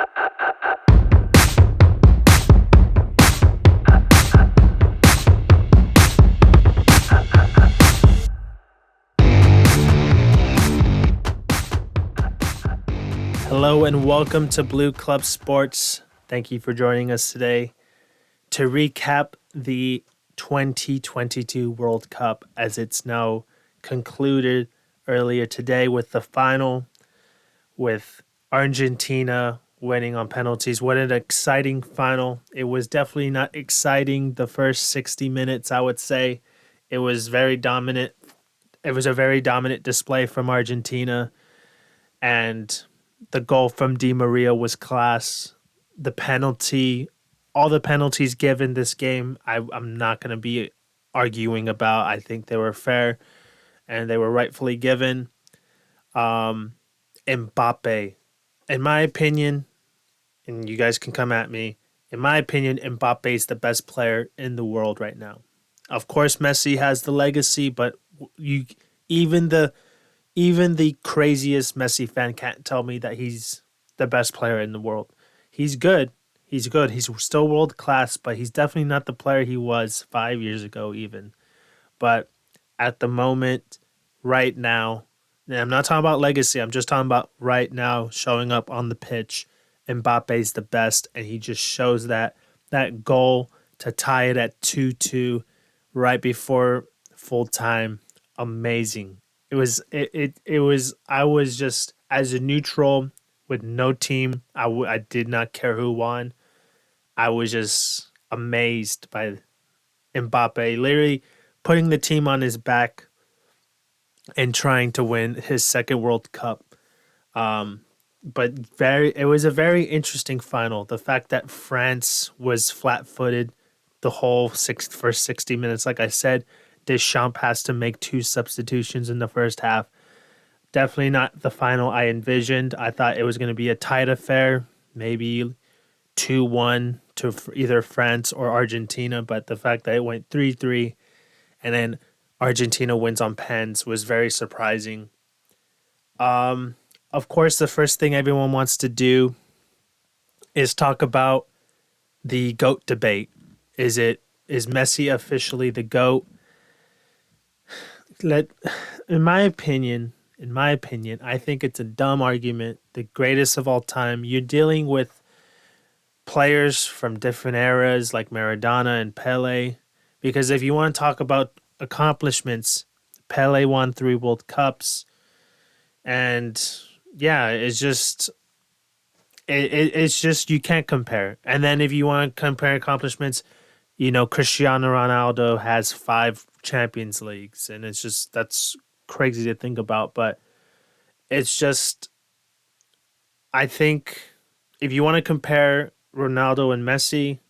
Hello and welcome to Blue Club Sports. Thank you for joining us today to recap the 2022 World Cup as it's now concluded earlier today with the final with Argentina winning on penalties. What an exciting final. It was definitely not exciting the first 60 minutes, I would say. It was very dominant. It was a very dominant display from Argentina, and the goal from Di Maria was class. The penalty, all the penalties given this game, I'm not going to be arguing about. I think they were fair and they were rightfully given. Mbappe, in my opinion, and you guys can come at me, in my opinion, Mbappe is the best player in the world right now. Of course, Messi has the legacy, but you even the even the craziest Messi fan can't tell me that he's the best player in the world. He's good. He's good. He's still world class, but he's definitely not the player he was 5 years ago, even. But at the moment, right now, and I'm not talking about legacy, I'm just talking about right now showing up on the pitch. Mbappe's the best, and he just shows that goal to tie it at 2-2 right before full time. Amazing. It was I was just as a neutral with no team. I did not care who won. I was just amazed by Mbappe literally putting the team on his back and trying to win his second World Cup. But it was a very interesting final. The fact that France was flat-footed the whole first 60 minutes, like I said, Deschamps has to make two substitutions in the first half. Definitely not the final I envisioned. I thought it was going to be a tight affair, maybe 2-1 to either France or Argentina, but the fact that it went 3-3 and then Argentina wins on pens was very surprising. Of course, the first thing everyone wants to do is talk about the GOAT debate. Is Messi officially the GOAT? In my opinion, I think it's a dumb argument. The greatest of all time. You're dealing with players from different eras like Maradona and Pele. Because if you want to talk about accomplishments, Pele won 3 World Cups. And yeah, it's just you can't compare. And then if you want to compare accomplishments, Cristiano Ronaldo has 5 Champions Leagues, and that's crazy to think about. But it's just, I think if you want to compare Ronaldo and Messi,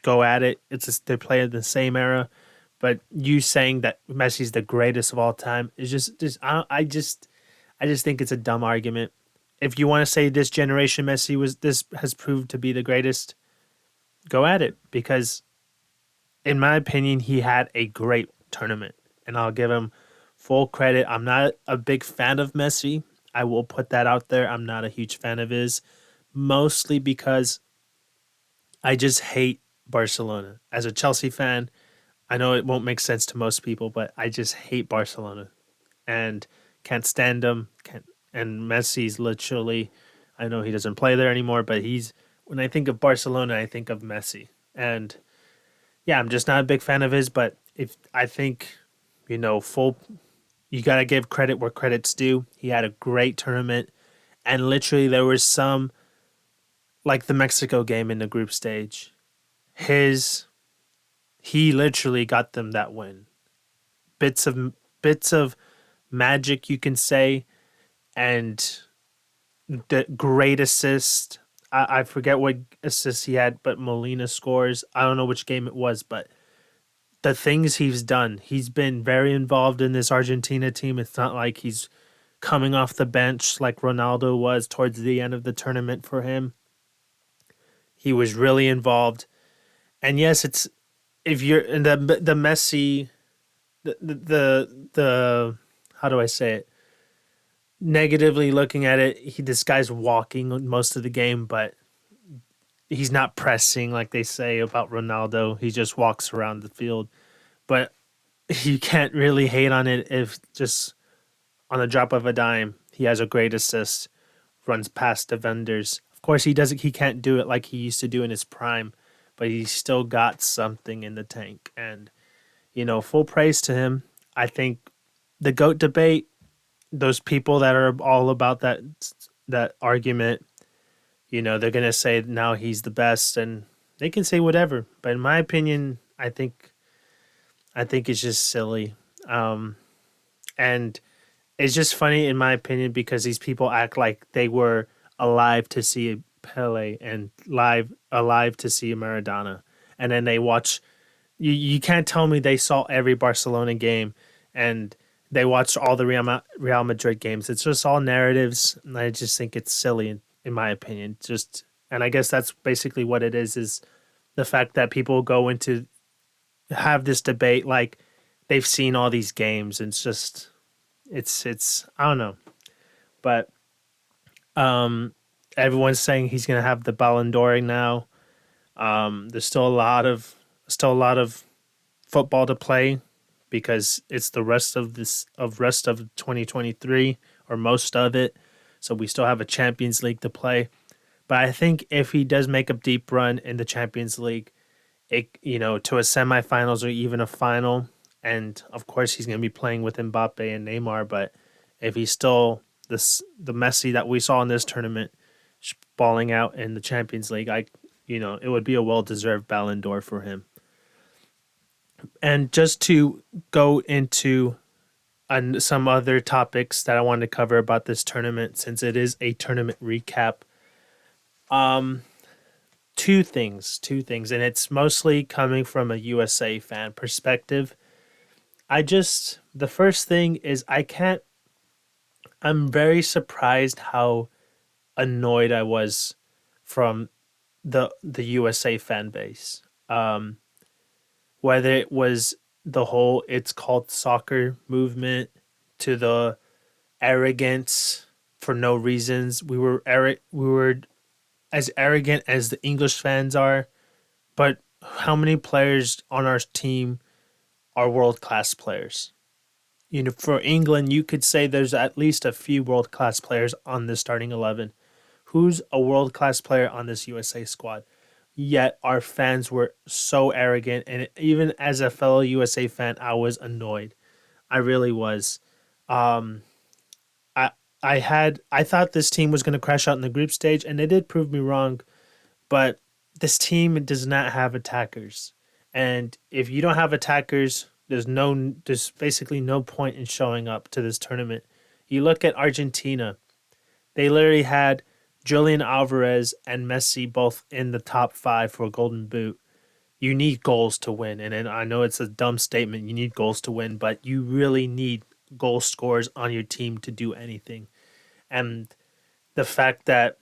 go at it. They play in the same era, but you saying that Messi's the greatest of all time is I just think it's a dumb argument. If you want to say this generation this has proved to be the greatest, go at it, because in my opinion, he had a great tournament, and I'll give him full credit. I'm not a big fan of Messi. I will put that out there. I'm not a huge fan of his, mostly because I just hate Barcelona. As a Chelsea fan, I know it won't make sense to most people, but I just hate Barcelona and can't stand them. And Messi's literally, I know he doesn't play there anymore, but when I think of Barcelona, I think of Messi. And yeah, I'm just not a big fan of his, but I think, you got to give credit where credit's due. He had a great tournament, and literally there was some, like the Mexico game in the group stage, he literally got them that win. Bits of magic, you can say, and the great assist. I forget what assist he had, but Molina scores. I don't know which game it was, but the things he's done, he's been very involved in this Argentina team. It's not like he's coming off the bench like Ronaldo was towards the end of the tournament for him. He was really involved. And yes, it's if you're in the Messi, the how do I say it? negatively looking at it, this guy's walking most of the game, but he's not pressing like they say about Ronaldo. He just walks around the field. But you can't really hate on it if just on the drop of a dime, he has a great assist, runs past defenders. Of course, he can't do it like he used to do in his prime, but he's still got something in the tank. And full praise to him. I think the GOAT debate, those people that are all about that argument, they're gonna say now he's the best, and they can say whatever. But in my opinion, I think it's just silly. Um, and it's just funny in my opinion because these people act like they were alive to see Pele and live alive to see Maradona, and then they watch. You can't tell me they saw every Barcelona game and they watched all the Real Madrid games. It's just all narratives, and I just think it's silly in my opinion. Just and I guess that's basically what it is the fact that people go into have this debate like they've seen all these games. And it's I don't know, but um, everyone's saying he's gonna have the Ballon d'Or now. There's still a lot of football to play because it's the rest of 2023 or most of it. So we still have a Champions League to play. But I think if he does make a deep run in the Champions League, to a semifinals or even a final, and of course he's going to be playing with Mbappe and Neymar. But if he's still the Messi that we saw in this tournament, balling out in the Champions League, it would be a well deserved Ballon d'Or for him. And just to go into some other topics that I wanted to cover about this tournament, since it is a tournament recap. Um, two things, and it's mostly coming from a USA fan perspective. The first thing is I'm very surprised how annoyed I was from the USA fan base. Whether it was the whole "it's called soccer" movement to the arrogance for no reasons. We were as arrogant as the English fans are, but how many players on our team are world class players? For England, you could say there's at least a few world class players on the starting 11. Who's a world class player on this USA squad? Yet our fans were so arrogant, and even as a fellow USA fan, I was annoyed. I really was. Um, I I thought this team was going to crash out in the group stage, and they did prove me wrong. But this team does not have attackers, and if you don't have attackers, there's basically no point in showing up to this tournament. You look at Argentina; they literally had Julian Alvarez and Messi both in the top five for a Golden Boot. You need goals to win, and I know it's a dumb statement. You need goals to win, but you really need goal scorers on your team to do anything. And the fact that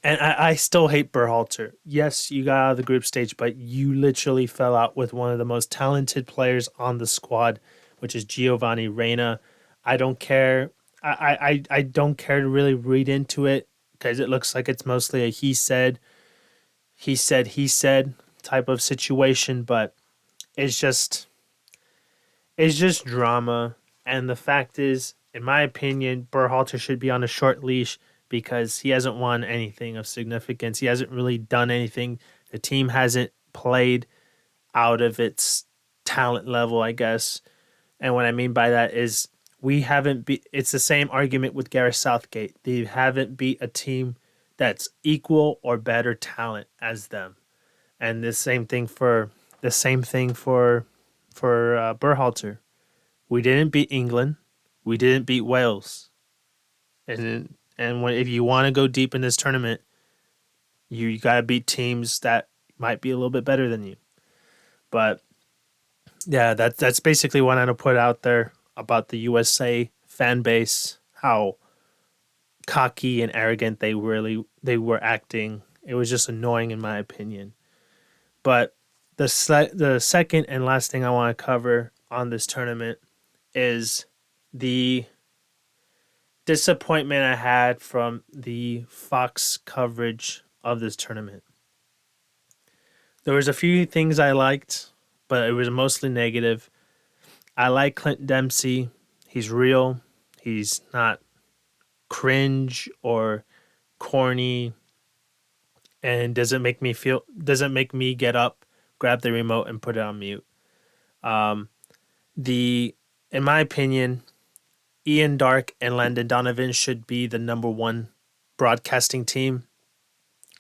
and I still hate Berhalter. Yes, you got out of the group stage, but you literally fell out with one of the most talented players on the squad, which is Giovanni Reina. I don't care. I don't care to really read into it because it looks like it's mostly a he said type of situation, but it's just it's just drama. And the fact is, in my opinion, Berhalter should be on a short leash because he hasn't won anything of significance. He hasn't really done anything. The team hasn't played out of its talent level, I guess. And what I mean by that is we haven't beat. It's the same argument with Gareth Southgate. They haven't beat a team that's equal or better talent as them. And the same thing for Berhalter. We didn't beat England. We didn't beat Wales. If you want to go deep in this tournament, you got to beat teams that might be a little bit better than you. But yeah, that's basically what I'm to put out there about the USA fan base, how cocky and arrogant they were acting. It was just annoying in my opinion. But the second and last thing I want to cover on this tournament is the disappointment I had from the Fox coverage of this tournament. There was a few things I liked, but it was mostly negative. I like Clint Dempsey. He's real. He's not cringe or corny, and doesn't make me get up, grab the remote, and put it on mute. Um, the In my opinion, Ian Dark and Landon Donovan should be the number one broadcasting team.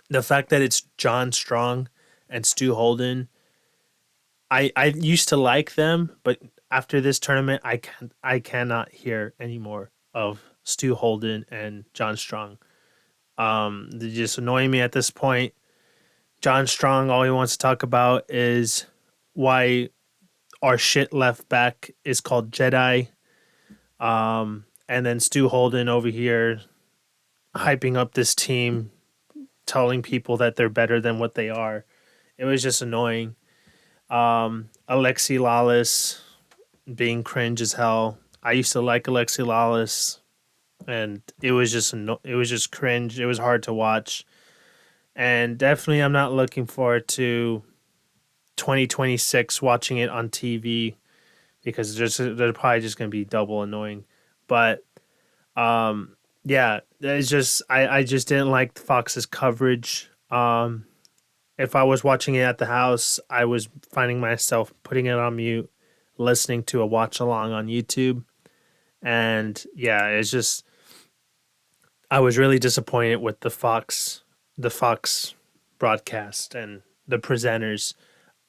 The fact that it's John Strong and Stu Holden, I used to like them, but after this tournament, I cannot hear anymore of Stu Holden and John Strong. They're just annoying me at this point. John Strong, all he wants to talk about is why our shit left back is called Jedi. And then Stu Holden over here hyping up this team, telling people that they're better than what they are. It was just annoying. Alexi Lawless being cringe as hell. I used to like Alexi Lawless, and it was just cringe. It was hard to watch. And definitely I'm not looking forward to 2026 watching it on TV because they're probably just going to be double annoying. But yeah, it's just I just didn't like Fox's coverage. If I was watching it at the house, I was finding myself putting it on mute, listening to a watch along on YouTube. And yeah, it's just I was really disappointed with the Fox broadcast and the presenters.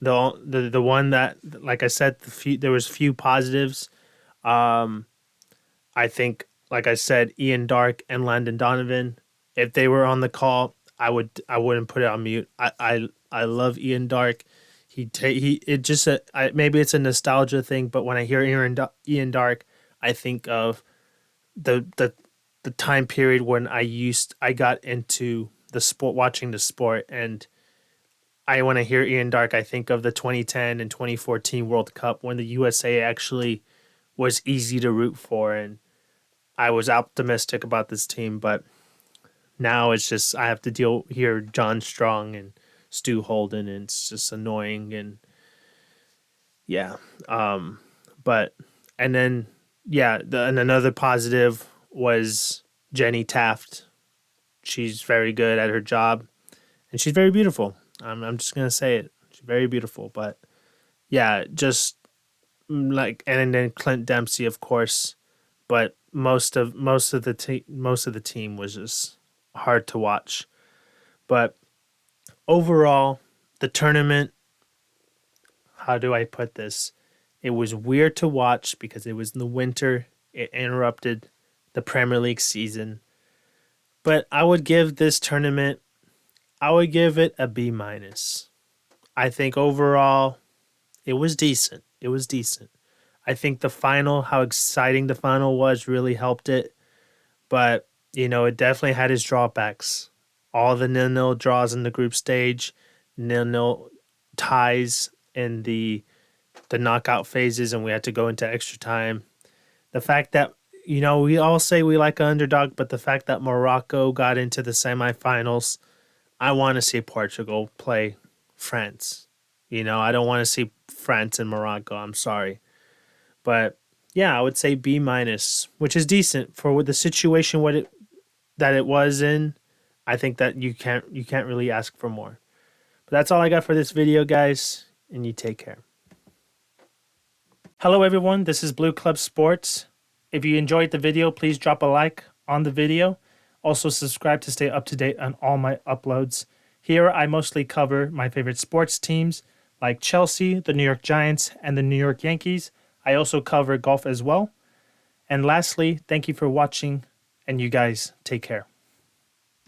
The one that, like I said, there was few positives. I think, like I said, Ian Dark and Landon Donovan, if they were on the call, I wouldn't put it on mute. I love Ian Dark. Maybe it's a nostalgia thing, but when I hear Ian Dark, I think of the time period when I got into the sport, watching the sport, and when I hear Ian Dark, I think of the 2010 and 2014 World Cup when the USA actually was easy to root for, and I was optimistic about this team. But now it's just I have to hear John Strong and Stu Holden, and it's just annoying. And yeah, but and then yeah, and another positive was Jenny Taft. She's very good at her job, and she's very beautiful. I'm just gonna say it. She's very beautiful. But yeah, just and then Clint Dempsey, of course. But most of the team was just hard to watch. But overall, the tournament, how do I put this? It was weird to watch because it was in the winter. It interrupted the Premier League season. But I would give this tournament, a B minus. I think overall, it was decent. I think the final, how exciting the final was, really helped it. But, it definitely had its drawbacks. All the 0-0 draws in the group stage, 0-0 ties in the knockout phases, and we had to go into extra time. The fact that, we all say we like an underdog, but the fact that Morocco got into the semifinals, I want to see Portugal play France. I don't want to see France and Morocco. I'm sorry. But yeah, I would say B minus, which is decent for the situation that it was in. I think that you can't really ask for more. But that's all I got for this video, guys, and you take care. Hello everyone, this is Blue Club Sports. If you enjoyed the video, please drop a like on the video. Also subscribe to stay up to date on all my uploads. Here I mostly cover my favorite sports teams like Chelsea, the New York Giants, and the New York Yankees. I also cover golf as well. And lastly, thank you for watching, and you guys take care.